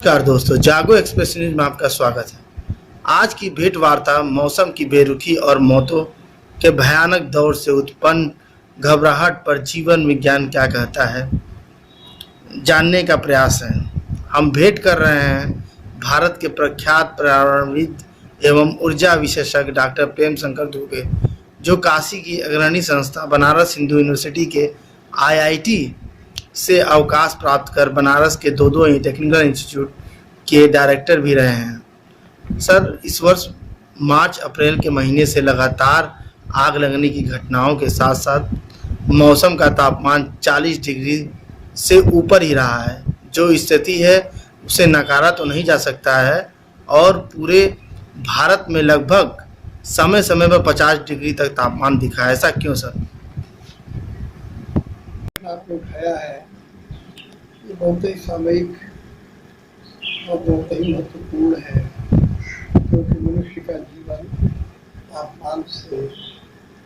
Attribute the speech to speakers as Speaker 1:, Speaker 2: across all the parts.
Speaker 1: नमस्कार दोस्तों, जागो एक्सप्रेस न्यूज में आपका स्वागत है। आज की भेंट वार्ता मौसम की बेरुखी और मौतों के भयानक दौर से उत्पन्न घबराहट पर जीवन विज्ञान क्या कहता है जानने का प्रयास है। हम भेंट कर रहे हैं भारत के प्रख्यात पर्यावरणविद एवं ऊर्जा विशेषज्ञ डॉक्टर प्रेम शंकर दुबे, जो काशी की अग्रणी संस्था बनारस हिंदू यूनिवर्सिटी के IIT से अवकाश प्राप्त कर बनारस के दो टेक्निकल इंस्टीट्यूट के डायरेक्टर भी रहे हैं। सर, इस वर्ष मार्च अप्रैल के महीने से लगातार आग लगने की घटनाओं के साथ साथ मौसम का तापमान 40 डिग्री से ऊपर ही रहा है। जो स्थिति है उसे नकारा तो नहीं जा सकता है और पूरे भारत में लगभग समय समय पर 50 डिग्री तक तापमान दिखा है। ऐसा क्यों सर?
Speaker 2: आपने उठाया है, ये बहुत ही सामयिक और बहुत ही महत्वपूर्ण है, क्योंकि मनुष्य का जीवन तापमान से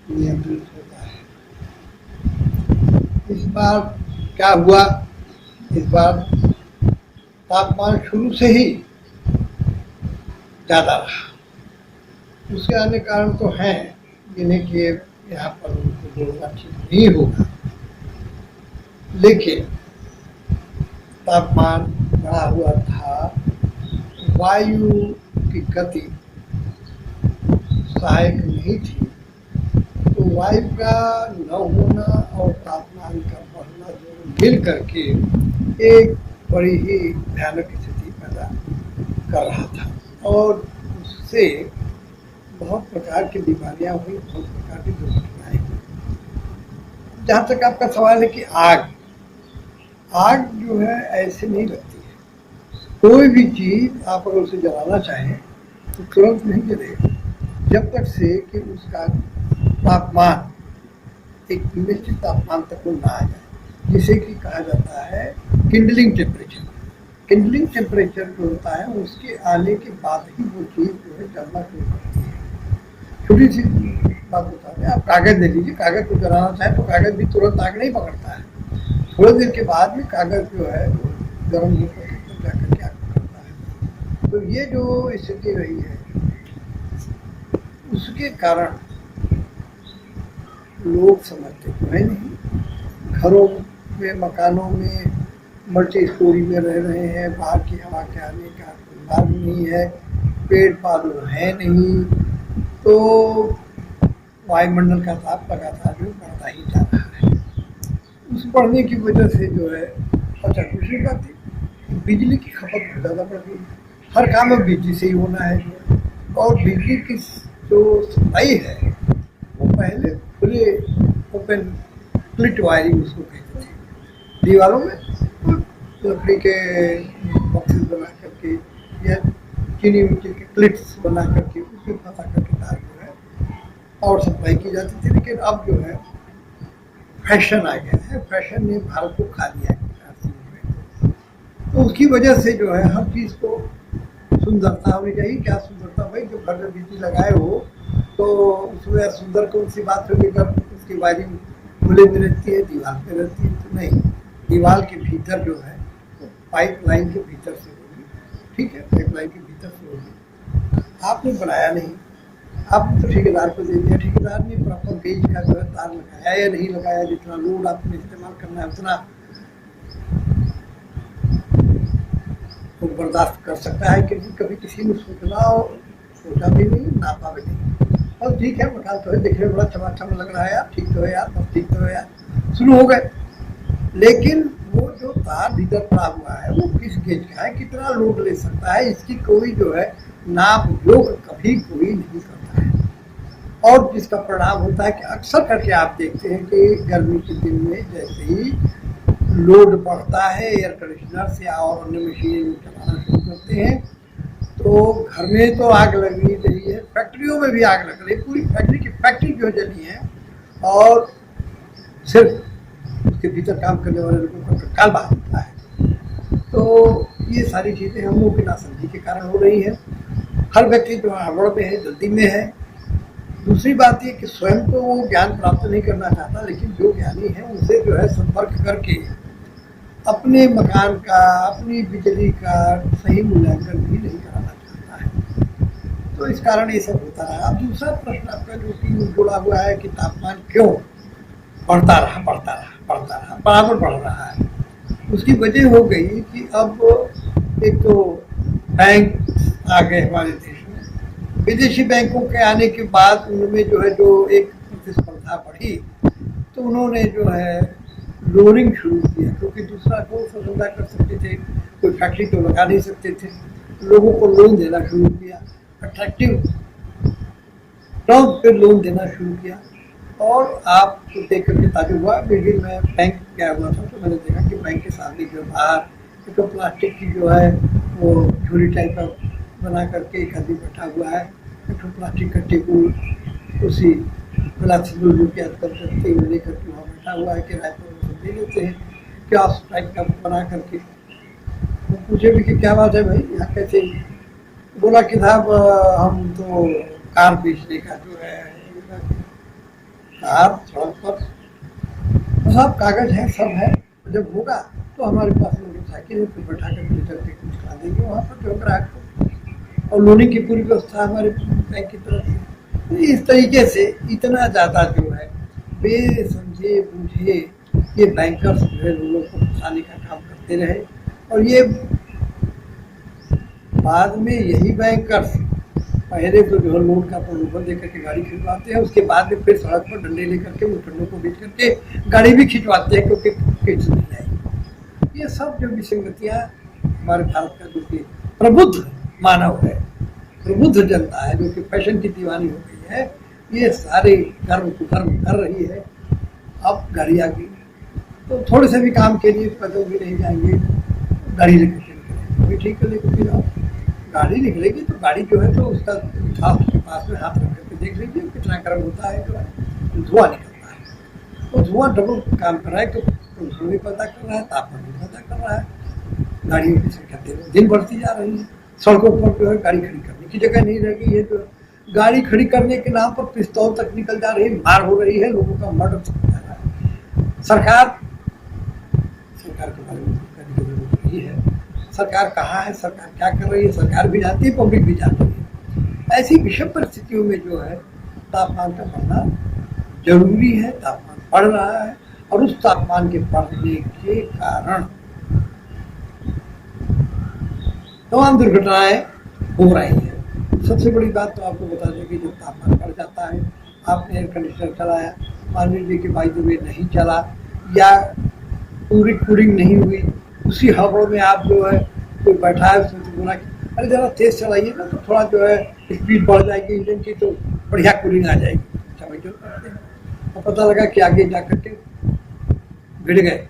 Speaker 2: नियंत्रित होता है। इस बार क्या हुआ? इस बार तापमान शुरू से ही ज़्यादा रहा। उसके अन्य कारण तो हैं जिन्हें कि यहाँ पर उनको जोड़ना ठीक नहीं होगा, लेकिन तापमान बढ़ा हुआ था। वायु की गति सहायक नहीं थी, तो वायु का न होना और तापमान का बढ़ना दोनों मिल करके एक बड़ी ही भयानक स्थिति पैदा कर रहा था और उससे बहुत प्रकार की बीमारियां हुई, बहुत प्रकार की दुर्घटनाएं हुई। जहाँ तक आपका सवाल है कि आग जो है ऐसे नहीं लगती है। कोई भी चीज आप अगर उसे जलाना चाहें तो तुरंत नहीं जलेगा, जब तक से कि उसका तापमान एक निश्चित तापमान तक वो ना आ जाए, जिसे कि कहा जाता है किंडलिंग टेम्परेचर। किंडलिंग टेम्परेचर जो होता है उसके आने के बाद ही वो चीज़ जो है जलना शुरू करती है। छोटी सी बात बताते हैं, आप कागज़ ले लीजिए, कागज़ को जलाना चाहें तो कागज़ भी तुरंत आग नहीं पकड़ता है। थोड़ी देर के बाद में कागज़ जो है गर्म होकर के जाकर के आग पकड़ता है। तो ये जो स्थिति रही है उसके कारण लोग समझते तो है नहीं। घरों में, मकानों में, मल्टी स्टोरी में रह रहे हैं, बाहर की हवा के आने का कोई मार्ग नहीं है, पेड़ पौधे हैं नहीं, तो वायुमंडल का ताप लगातार जो बढ़ता ही जा रहा है। उस बढ़ने की वजह से जो है, अच्छा दूसरी बात है, बिजली की खपत बहुत ज़्यादा बढ़ गई। हर काम अब बिजली से ही होना है जो, और बिजली की जो सप्लाई है वो पहले खुले ओपन स्प्लिट वायरिंग उसको कहते थे। दीवारों में लकड़ी के बॉक्सेस बना करके या चीनी मिट्टी के क्लिट्स बना करके उसमें फंसा करके तार जो है पावर सप्लाई की जाती थी। लेकिन अब जो है फैशन आ गया है, फैशन ने भारत को खा लिया है। तो उसकी वजह से जो है हर चीज़ को सुंदरता होनी चाहिए। क्या सुंदरता भाई? जो घर में बिजली लगाए हो तो उसमें सुंदर कौन सी बात होगी? अगर उसकी वायरिंग खुले में रहती है, दीवार पे रहती है तो नहीं, दीवार के भीतर जो है पाइप लाइन के भीतर से होगी, ठीक है, पाइप लाइन के भीतर से होगी। आपने बनाया नहीं, आपने तो ठेकेदार को दे दिया, ठेकेदार ने प्रॉपर गेज का जो है तार लगाया या नहीं लगाया, जितना लोड आपने इस्तेमाल करना है उतना वो बर्दाश्त कर सकता है। क्योंकि कभी किसी ने सोचा भी नहीं, नापा भी नहीं, और ठीक है मकान तो है, दिखने में बड़ा चमाचम लग रहा है यार, ठीक तो है यार, बस ठीक तो है यार, शुरू हो गए। लेकिन वो जो तार भीतर पड़ा हुआ है वो किस गेज का है, कितना लोड ले सकता है, इसकी कोई जो है नाप योग कभी कोई नहीं करता है। और जिसका परिणाम होता है कि अक्सर करके आप देखते हैं कि गर्मी के दिन में जैसे ही लोड बढ़ता है, एयर कंडीशनर से और अन्य मशीनें चलाना शुरू करते हैं, तो घर में तो आग लग रही है, फैक्ट्रियों में भी आग लग रही है, पूरी फैक्ट्री जो जली है, और सिर्फ उसके भीतर काम करने वाले लोगों का कंकाल बाहर होता है। तो ये सारी चीज़ें हम लोग की नासमझी के कारण हो रही है। हर व्यक्ति जो हड़बड़ में है, जल्दी में है। दूसरी बात ये कि स्वयं तो वो ज्ञान प्राप्त नहीं करना चाहता, लेकिन जो ज्ञानी है उनसे जो है संपर्क करके अपने मकान का, अपनी बिजली का सही मूल्यांकन भी नहीं कराना चाहता है। तो इस कारण ये सब होता रहा। अब दूसरा प्रश्न आपका जो कि जुड़ा हुआ है कि तापमान क्यों बढ़ता रहा, बराबर बढ़ रहा है। उसकी वजह हो गई कि अब एक तो बैंक आ गए हमारे देश में। विदेशी बैंकों के आने के बाद उनमें जो है जो एक प्रतिस्पर्धा बढ़ी, तो उन्होंने जो है लोनिंग शुरू किया, क्योंकि दूसरा कौन सा धंधा कर सकते थे, कोई फैक्ट्री तो लगा नहीं सकते थे, लोगों को लोन देना शुरू किया, अट्रैक्टिव टर्म पे लोन देना शुरू किया। और आप तो देख करके ताजुब हुआ, लेकिन मैं बैंक गया हुआ था तो मैंने देखा कि बैंक के सामने जो बाहर एक प्लास्टिक की जो है वो झोली टाइप का बना करके एक आदमी बैठा हुआ है, एक प्लास्टिक का टेबल उसी बिलासपुर जो के आजकल करते हुए लेकर के वहाँ बैठा हुआ है, किराए पर वो दे देते हैं क्या टाइप का बना करके। वो पूछे भी कि क्या बात है भाई यहाँ कैसे, बोला कि साहब हम तो कार बेचने का जो है कार सड़क पर तो सब कागज है, सब है, जब होगा तो हमारे पास मोटरसाइकिल है, फिर बैठा कर ले करके कुछ खा देंगे वहाँ पर जो ग्राहक को, और लोनिंग की पूरी व्यवस्था हमारे बैंक की तरफ से। इस तरीके से इतना ज़्यादा जो है बेसमझे बूझे ये बैंकर्स जो है लोगों को फंसाने का काम करते रहे। और ये बाद में यही बैंकर्स पहले तो जो है लोन का प्रलोभन देकर के गाड़ी खिंचवाते हैं, उसके बाद में फिर सड़क पर डंडे लेकर के मुठन्नों को बेच करके गाड़ी भी खिंचवाते हैं क्योंकि किट्स नहीं आई। ये सब जो विसंगतियाँ हमारे भारत का जो कि प्रबुद्ध मानव है, प्रबुद्ध जनता है जो कि फैशन की दीवानी हो गई है, ये सारे कर्म कुकर्म कर रही है। अब गाड़ी आ गई तो थोड़े से भी काम के लिए पैदल भी नहीं जाएंगे, गाड़ी लेकर के निकलेंगे, ठीक है लेकर के जाओ। गाड़ी निकलेगी तो गाड़ी जो है तो उसका हाथ के पास में हाथ रख करके देख लीजिए कितना गर्म होता है, जो है धुआं निकलता है। तो धुआं डबल काम कर रहा है, तो प्रदूषण भी पैदा कर रहा है, तापमान भी पैदा कर रहा है। गाड़ियों की संख्या दिन बढ़ती जा रही है, सड़कों पर जो है गाड़ी खड़ी करने की जगह नहीं रह गई है, जो गाड़ी खड़ी करने के नाम पर पिस्तौल तक निकल जा रही है, मार हो रही है, लोगों का मर्डर तक हो जा रहा है। सरकार के बारे में करने की जरूरत नहीं है। सरकार कहाँ है, सरकार क्या कर रही है, सरकार भी जानती है, पब्लिक भी जानती है। ऐसी विषम परिस्थितियों में जो है तापमान का बढ़ना जरूरी है। तापमान बढ़ रहा है और उस तापमान के बढ़ने के कारण तमाम दुर्घटनाएं हो रही हैं। सबसे बड़ी बात तो आपको बता दें कि जब तापमान बढ़ जाता है, आपने एयर कंडीशनर चलाया, मान लीजिए कि बाई द वे नहीं चला या पूरी कूलिंग नहीं हुई, उसी हवा में आप जो है कोई बैठा है उसमें तो बोला कि अरे ज़रा तेज़ चलाइए ना तो थोड़ा जो है स्पीड बढ़ जाएगी इंजन की, तो बढ़िया कूलिंग आ जाएगी। समझो करते हैं और पता लगा कि आगे जा करके भिड़ गए।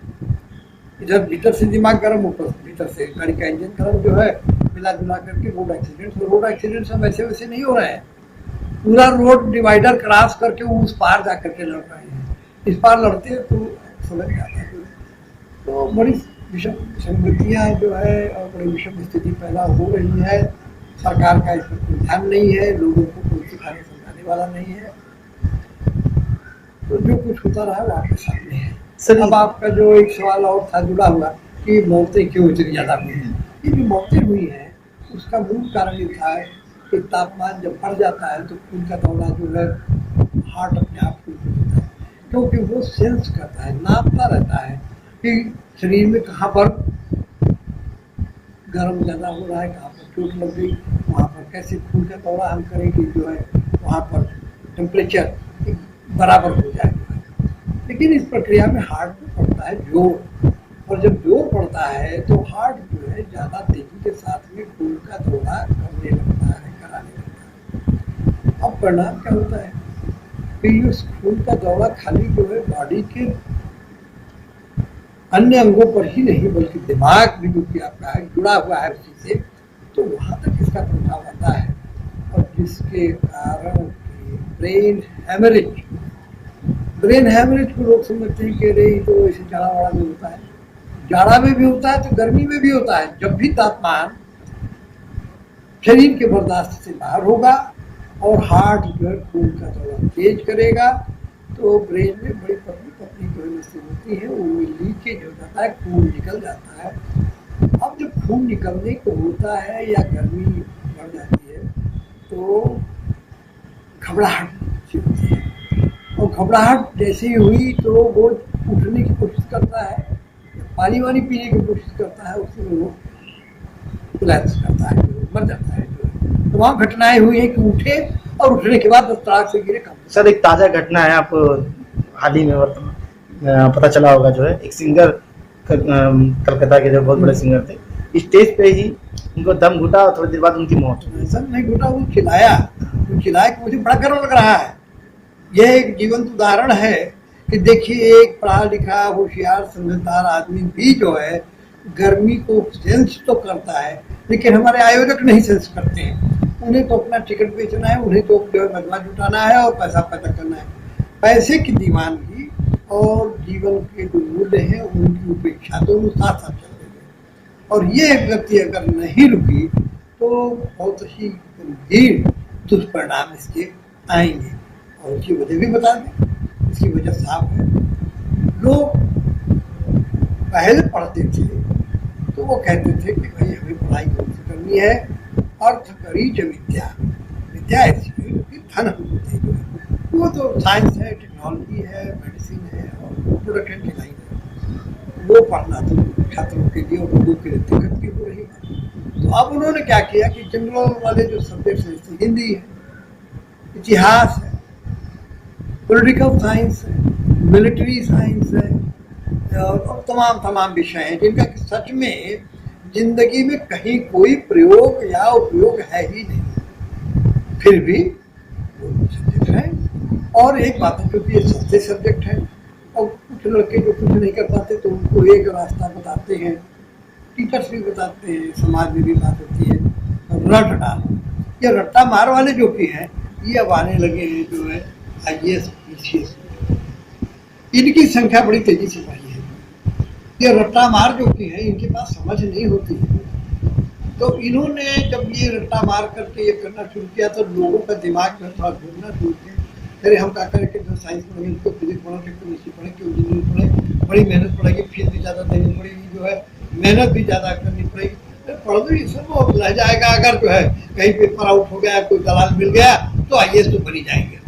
Speaker 2: इधर भीतर से दिमाग गर्म, ऊपर भीतर से गाड़ी का इंजन गर्म, जो है मिला जुला करके रोड एक्सीडेंट सब वैसे वैसे नहीं हो रहे हैं। पूरा रोड डिवाइडर क्रॉस करके उस पार जा करके लड़ रहे हैं, इस पार लड़ते हैं तो समझ जाता है। तो बड़ी विषम संगतियाँ जो है और बड़ी विषम स्थिति पैदा हो रही है। सरकार का इस पर कोई ध्यान नहीं है, लोगों को कोई सिखाने समझाने वाला नहीं है। तो जो कुछ होता रहा वो आपके सामने है। अब आपका जो एक सवाल और था जुड़ा हुआ कि मौतें क्यों इतनी ज़्यादा हुई हैं, ये जो मौतें हुई हैं उसका मूल कारण ये था कि तापमान जब बढ़ जाता है तो खून का दौरा जो है हार्ट अपने आप खुल जाता है, क्योंकि वो सेंस करता है, नापता रहता है कि शरीर में कहाँ पर गर्म ज़्यादा हो रहा है, कहाँ पर चोट लग गई, वहाँ पर कैसे खून का दौरा हम करें कि जो है वहाँ पर टेम्परेचर बराबर हो जाए। लेकिन इस प्रक्रिया में हार्ट में पड़ता है जोर, और जब जोर पड़ता है तो हार्ट जो है ज़्यादा तेजी के साथ में खून का दौरा करने लगता है, कराने लगता है। अब परिणाम क्या होता है कि इस खून का दौरा खाली जो है बॉडी के अन्य अंगों पर ही नहीं बल्कि दिमाग भी जो कि आपका है जुड़ा हुआ है उसी से, तो वहाँ तक इसका प्रभाव आता है, और जिसके कारण ब्रेन हैमरेज को लोग समझते हैं कि अरे तो ऐसे जाड़ा वाड़ा में होता है, जाड़ा में भी होता है तो गर्मी में भी होता है। जब भी तापमान शरीर के बर्दाश्त से बाहर होगा और हार्ट जो है खून का दौरा तेज करेगा तो ब्रेन में बड़ी पतली पतली जो है नसें होती हैं, वो लीकेज हो जाता है, खून निकल जाता है। अब जब खून निकलने को होता है या गर्मी बढ़ जाती है तो घबराहट सी होती है, और घबराहट जैसे ही हुई तो वो उठने की कोशिश करता है, पानी वानी पीने की कोशिश करता है, उसमें वो कोलैप्स करता है, मर जाता है। तो वहाँ घटनाएं हुई हैं कि उठे और उठने के बाद तड़ाक से गिरे कम।
Speaker 1: सर एक ताज़ा घटना है, आपको हाल ही में वर्तमान पता चला होगा, जो है एक सिंगर कलकत्ता के जो बहुत बड़े सिंगर थे, स्टेज पे ही उनको दम घुटा और थोड़ी देर बाद उनकी मौत हो गई।
Speaker 2: ऐसा नहीं घुटा, वो चिल्लाया कि मुझे बड़ा गर्व लग रहा है। यह एक जीवंत उदाहरण है कि देखिए, एक पढ़ा लिखा होशियार समझदार आदमी भी जो है गर्मी को सेंस तो करता है, लेकिन हमारे आयोजक नहीं सेंस करते हैं। उन्हें तो अपना टिकट बेचना है, उन्हें तो जो है मजमा जुटाना है और पैसा पैदा करना है। पैसे की दीवानगी और जीवन के जो मूल्य हैं उनकी उपेक्षा दोनों साथ साथ चल रही है, और ये गति अगर नहीं रुकी तो बहुत ही गंभीर दुष्परिणाम इसके आएंगे। और उसकी वजह भी बता दें, इसकी वजह साफ है। लोग पहले पढ़ते थे तो वो कहते थे कि भाई हमें पढ़ाई कौन सी करनी है, अर्थ करी च विद्या, विद्या ऐसी है कि धन हमको दे। वो तो साइंस है, टेक्नोलॉजी है, मेडिसिन है और प्रोडक्शन की लाइन है, वो पढ़ना तो छात्रों के लिए और लोगों के लिए दिक्कत की हो रही है। तो अब उन्होंने क्या किया कि जनरल वाले जो सब्जेक्ट्स हैं, जैसे हिंदी है, इतिहास है, पॉलिटिकल साइंस है, मिलिट्री साइंस है, और तमाम विषय हैं जिनका सच में जिंदगी में कहीं कोई प्रयोग या उपयोग है ही नहीं, फिर भी वो सब्जेक्ट है। और एक बात है, क्योंकि ये सस्ते सब्जेक्ट है और कुछ लड़के जो कुछ नहीं कर पाते तो उनको एक रास्ता बताते हैं, टीचर्स भी बताते हैं, समाज में भी बात होती है, रट डालो। ये रट्टा मार वाले जो कि हैं, ये अब आने लगे हैं जो है IAS PCS, इनकी संख्या बड़ी तेजी से बढ़ी है। ये रट्टा मार जो कि है, इनके पास समझ नहीं होती है, तो इन्होंने जब ये रट्टा मार करके ये करना शुरू किया तो लोगों का दिमाग में थोड़ा घूमना शुरू किया। अरे हम क्या करें कि जो साइंस पढ़ेंगे, उसको फिजिक्स पढ़ें, केमिस्ट्री पढ़ें, क्यों इंजीनियरिंग पढ़ें, बड़ी मेहनत पड़ेगी, फीस भी ज़्यादा देनी पड़ेगी, जो है मेहनत भी ज़्यादा करनी पड़ेगी। पढ़ दो, ये सब रह जाएगा। अगर जो है कहीं पेपर आउट हो गया, कोई दलाल मिल गया तो IAS तो बनी जाएंगे।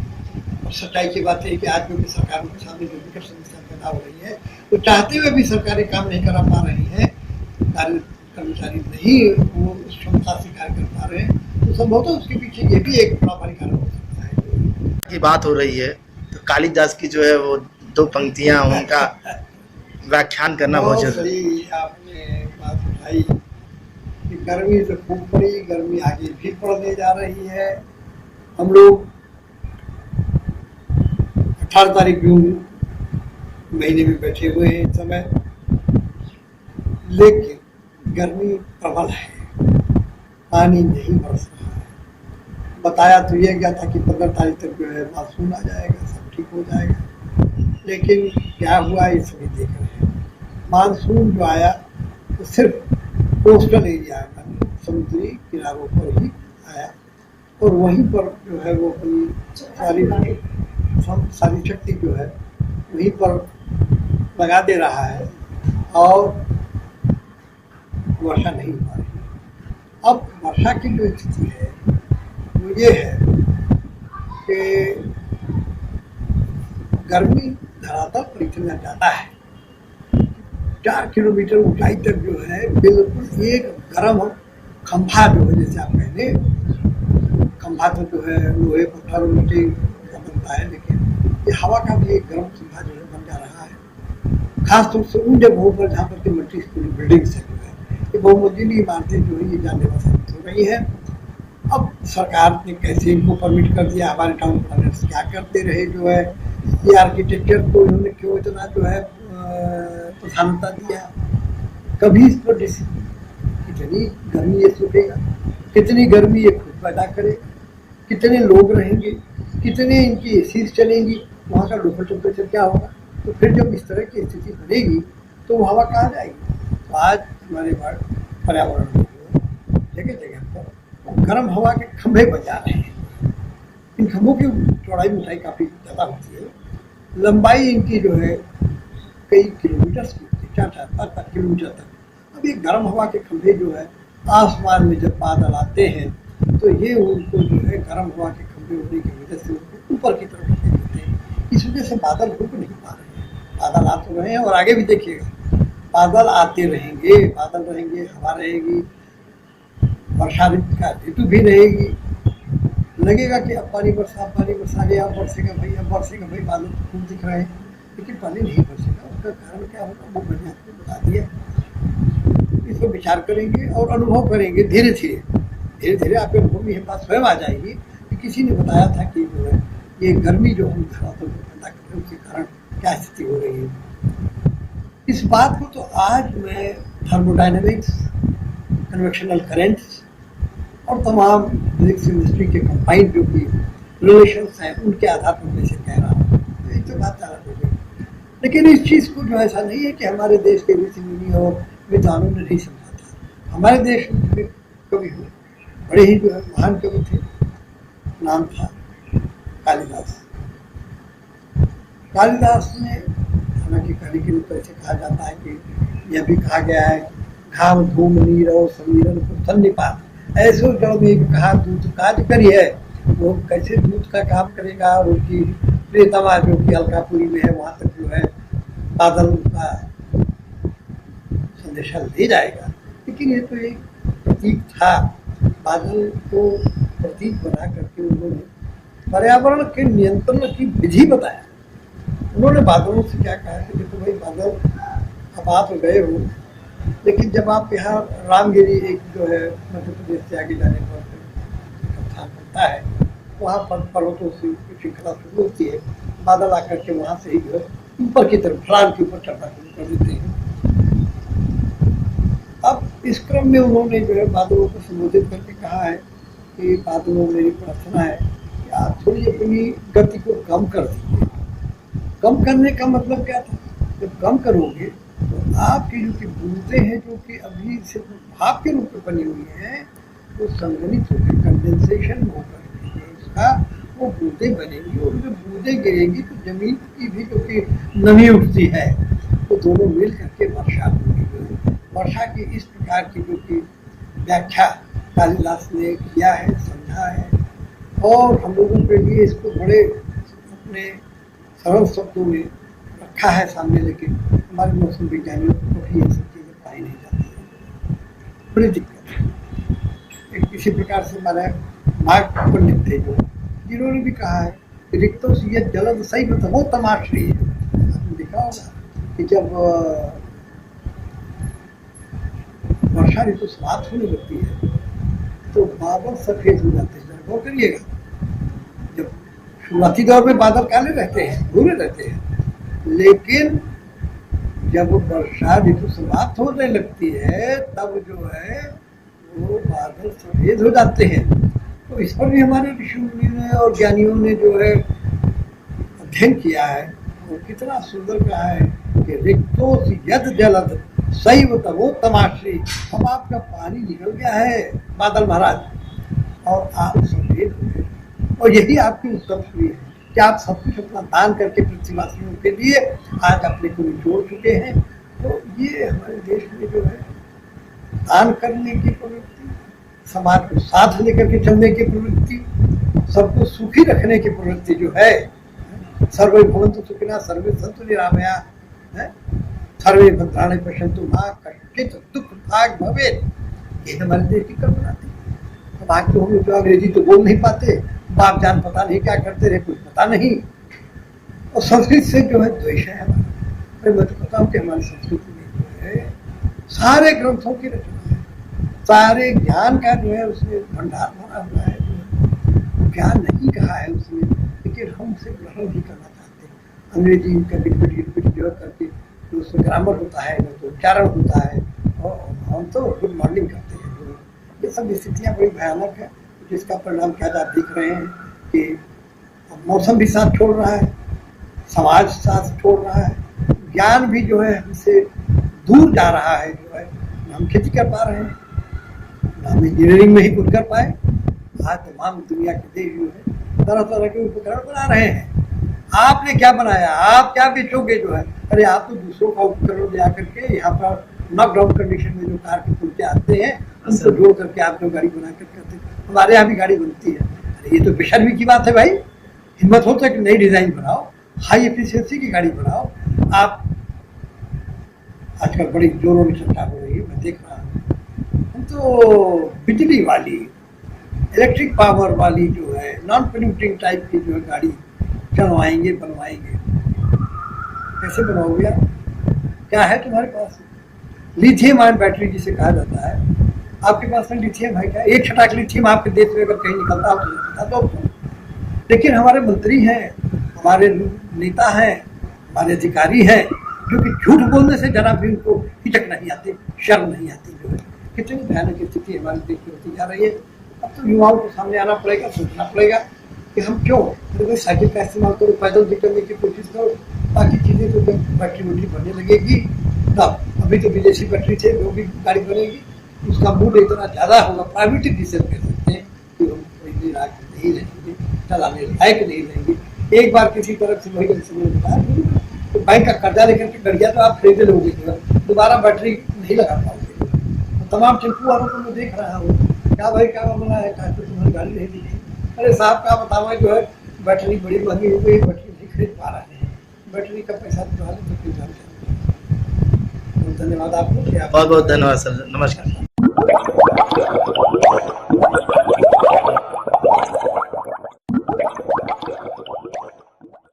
Speaker 2: और सच्चाई की बात है कि आज जो कि सरकारों के सामने जो विकट समस्या पैदा हो रही है, तो चाहते हुए भी सरकारी काम नहीं करा पा रही है, कर्मचारी नहीं वो उस क्षमता से कार्य कर पा रहे हैं, तो संभवतः उसके पीछे ये भी एक बड़ा भारी कारण हो सकता है।
Speaker 1: की बात हो रही है तो कालिदास की जो है वो 2 पंक्तियां, उनका व्याख्यान करना बहुत जरूरी है।
Speaker 2: सही आपने बात उठाई कि गर्मी तो खूब पड़ी, गर्मी आगे भी पड़ने जा रही है। हम लोग 18 तारीख जून महीने में बैठे हुए हैं इस समय, लेकिन गर्मी प्रबल है, पानी नहीं बरस रहा है। बताया तो यह गया था कि 15 तारीख तक जो है मानसून आ जाएगा, सब ठीक हो जाएगा, लेकिन क्या हुआ ये सभी देख रहे हैं। मानसून जो आया तो सिर्फ कोस्टल एरिया में, समुद्री किनारों पर ही आया, और वहीं पर जो है वो अपनी सारी शक्ति जो है वहीं पर लगा दे रहा है, और वर्षा नहीं हो रही। अब वर्षा की जो स्थिति है वो ये है कि गर्मी धरातल पर इतना ज़्यादा है, 4 किलोमीटर ऊंचाई तक जो है बिल्कुल एक गर्म खंभा जो है, जैसे आप कहने खंभा तो जो है लोहे पत्थर और मिट्टी का बनता है, लेकिन ये हवा का भी एक गर्म खंभा जो है बन जा रहा है। खासतौर से उन जगहों पर जहाँ पर मल्टी स्कूल बिल्डिंग्स है, जो है ये बहुमंजिली इमारतें जो है ये जानलेवा साबित हो रही है। अब सरकार ने कैसे इनको परमिट कर दिया, हमारे टाउन प्लानर्स क्या करते रहे, जो है ये आर्किटेक्चर को इन्होंने क्यों इतना जो है प्रधानता दिया, कभी इस पर कितनी गर्मी ये सूखेगा, कितनी गर्मी ये खुद पैदा करेगा, कितने लोग रहेंगे, कितने इनकी एसी चलेंगी, वहाँ का लोकल टेम्परेचर क्या होगा। तो फिर जब इस तरह की स्थिति बनेगी तो वो हवा कहाँ जाएगी। तो आज हमारे पर्यावरण में जगह जगह पर गर्म हवा के खंभे बन जा रहे हैं। इन खंभों की चौड़ाई मोटाई काफ़ी ज़्यादा होती है, लंबाई इनकी जो है कई किलोमीटर की होती है, 4-5 किलोमीटर तक। अब ये गर्म हवा के खंभे जो है आसमान में जब बादल आते हैं तो ये उनको जो है गर्म हवा के खंभे होने की वजह से उनको ऊपर की तरफ ढकेल देते हैं। इस वजह से बादल रुक नहीं पा रहे हैं। बादल आ तो रहे हैं और आगे भी देखिएगा बादल आते रहेंगे, बादल रहेंगे, हवा रहेगी, वर्षा का ऋतु भी रहेगी। लगेगा कि अब पानी बरसा गया, अब बरसेगा भाई, अब बरसेगा भाई, बादल तो खूब दिख रहे हैं लेकिन पानी नहीं बरसेगा। उसका कारण क्या होगा वो मैंने आपको बता दिया। इस पर विचार करेंगे और अनुभव करेंगे धीरे धीरे आपके अनुभव में यह बात स्वयं आ जाएगी कि किसी ने बताया था कि जो है ये गर्मी जो हम धरातल में पैदा कर रहे हैं उसके कारण क्या स्थिति हो रही है। इस बात को तो आज मैं थर्मोडायनेमिक्स, कन्वेक्शनल करेंट्स और तमाम फिजिक्स केमिस्ट्री के कंबाइंड जो भी रिलेशंस हैं उनके आधार पर मैं से कह रहा हूँ। यही तो बात चाह रही है। लेकिन इस चीज़ को जो ऐसा नहीं है कि हमारे देश के ऋषि मुनि और विद्वानों ने नहीं समझा था। हमारे देश में जो कवि हुए बड़े ही जो है महान कवि थे, नाम था कालिदास। कालिदास ने, हालांकि कवि के रूप ऐसे कहा जाता है कि यह भी कहा गया है घाम धूम नीरव समीरन पुथन निपात, ऐसे जड़ में कहा दूत काज करी है। वो कैसे दूत का काम करेगा और उनकी प्रियतमा जो कि अलकापुरी में है वहाँ तक जो है बादल का संदेशा ले जाएगा। लेकिन ये तो एक प्रतीक था। बादल को प्रतीक बना करके उन्होंने पर्यावरण के नियंत्रण की विधि बताया। उन्होंने बादलों से क्या कहा कि देखो भाई बादल, अब आप गए हो लेकिन जब आप यहाँ रामगिरी एक जो है मध्य प्रदेश से आगे जाने पर स्थान बनता है, वहाँ पर पर्वतों से श्रृंखला शुरू होती है। बादल आकर के वहाँ से ही जो है ऊपर की तरफ ढलान के ऊपर चढ़ना शुरू कर देते हैं। अब इस क्रम में उन्होंने जो है बादलों को संबोधित करके कहा है कि बादलों मेरी प्रार्थना है कि आप थोड़ी अपनी गति को कम कर दीजिए। कम करने का मतलब क्या था? जब कम करोगे तो आपकी जो कि बूंदें हैं जो कि अभी सिर्फ भाप के रूप में बनी हुई हैं वो संघनित होकर कंडेंसेशन होकर इसका वो बूंदें बनेंगी और जब बूंदें गिरेंगी तो जमीन की भी जो कि नमी उठती है वो दोनों मिल करके वर्षा होगी। वर्षा की इस प्रकार की जो कि व्याख्या कालिदास ने किया है, समझा है और हम लोगों के लिए इसको बड़े अपने सरल शब्दों में रखा है सामने। लेकिन हमारे मौसम विज्ञानियों को भी ये सब चीज़ें पाई नहीं जाती है, बड़ी दिक्कत है। एक इसी प्रकार से हमारे मार्ग पंडित थे जो जिन्होंने भी कहा है कि रिक्तो से ये जलद सही मतलब वो तमाशरी है। आपने देखा होगा कि जब वर्षा ऋतु समाप्त होने लगती है तो बादल सफेद हो जाते हैं। गौर करिएगा, जब शुरुआती दौर में बादल काले रहते हैं, भूरे रहते हैं, लेकिन जब वर्षा ऋतु समाप्त होने लगती है तब जो है वो बादल सफेद हो जाते हैं। तो इस पर भी हमारे ऋषि मुनि ने और ज्ञानियों ने जो है अध्ययन किया है और कितना सुंदर कहा है कि रिक्तो यद जलद सही वो तमाशरी। अब आपका पानी निकल गया है बादल महाराज और आप सफेद हो गए और यही आपकी उत्तर हुई है कि आप सब कुछ अपना दान करके पृथ्वीवासियों के लिए आज अपने को निचोड़ चुके हैं। तो ये हमारे देश में जो है दान करने की प्रवृत्ति, समाज को साथ लेकर के चलने की प्रवृत्ति, सबको सुखी रखने की प्रवृत्ति जो है, सर्वे भवन्तु सुखिनः सर्वे सन्तु निरामया, सर्वे भद्राणि पश्यन्तु मा कश्चित् दुःख भाग् भवेत्, ये हमारे देश की कल्पना थी। अब आज तो हम लोग अंग्रेजी तो बोल नहीं पाते, बाप जान पता नहीं क्या करते रहे, कुछ पता नहीं। और संस्कृत से जो है द्वेष है हमारा। मैं तो बताऊँ कि हमारी संस्कृति में जो है सारे ग्रंथों की रचना है, सारे ज्ञान का जो है उसमें भंडार भरा हुआ है। ज्ञान नहीं कहा है उसमें, लेकिन हम उसे ग्रहण भी करना चाहते हैं। अंग्रेजी का गिट जो करके तो उसमें ग्रामर होता है, तो उच्चारण होता है और हम तो गुड मॉर्निंग करते हैं। ये सब स्थितियाँ बड़ी भयानक है, जिसका परिणाम क्या आप देख रहे हैं कि मौसम भी साथ छोड़ रहा है, समाज साथ छोड़ रहा है, ज्ञान भी जो है हमसे दूर जा रहा है। जो है हम खेती कर पा रहे हैं, हम इंजीनियरिंग में ही कुछ कर पाए। आज तमाम दुनिया के देश जो है तरह तरह के उपकरण बना रहे हैं। आपने क्या बनाया, आप क्या बेचोगे जो है। अरे आप तो दूसरों का उपकरण ले आकर के यहाँ पर नॉकडाउन कंडीशन में जो कार के पुर्जे आते हैं उनको जोड़ करके आप जो गाड़ी बना कर करते हैं। हमारे यहाँ भी गाड़ी बनती है। अरे ये तो बेशर्मी की बात है भाई। हिम्मत हो तो एक नई डिजाइन बनाओ, हाई एफिशिएंसी की गाड़ी बनाओ। आप आजकल बड़ी जोरों में चर्चा हो रही है, मैं देख रहा हूँ। हम तो बिजली वाली, इलेक्ट्रिक पावर वाली जो है नॉन पोल्यूटिंग टाइप की जो है गाड़ी चलवाएंगे, बनवाएंगे। कैसे बनाओगे आप? क्या है तुम्हारे पास? लिथियम आयन बैटरी जिसे कहा जाता है, आपके पास में लिथियम है क्या? एक छटाक लिथियम आपके देश में अगर कहीं निकलता हो तो बता दो। लेकिन हमारे मंत्री हैं, हमारे नेता हैं, हमारे अधिकारी हैं जो कि झूठ बोलने से जरा भी उनको हिचक नहीं आती, शर्म नहीं आती जो है। कितनी भयानक स्थिति हमारे देश में होती जा रही है। अब तो युवाओं को सामने आना पड़ेगा, सोचना पड़ेगा कि हम क्यों तो साइकिल का इस्तेमाल करो, पैदल निकलने की कोशिश करो। बाकी चीज़ें तो जब बैटरी वैटरी बनने लगेगी तब, अभी तो विदेशी बैटरी से जो भी गाड़ी बनेगी उसका मूल्य इतना ज़्यादा होगा, प्राइवेट डीजल कह सकते हैं कि हम कोई राज नहीं रहेंगे, चलाने लायक नहीं रहेंगे। एक बार किसी तरफ से वही समझ तो बैंक का कर्जा लेकर के गाड़ियाँ तो आप खरीद लोगे, दोबारा बैटरी नहीं लगा पाओगे। तमाम टेम्पू वालों को मैं देख रहा हूँ, क्या भाई क्या मामला है, क्या तो तुम्हारी गाड़ी नहीं दी? अरे साहब क्या बताओ, जो है बैटरी बड़ी महंगी हो गई, बैटरी नहीं खरीद पा रहे हैं, बैटरी का पैसा तो खरीद। धन्यवाद आपको।
Speaker 1: बहुत बहुत धन्यवाद सर, नमस्कार।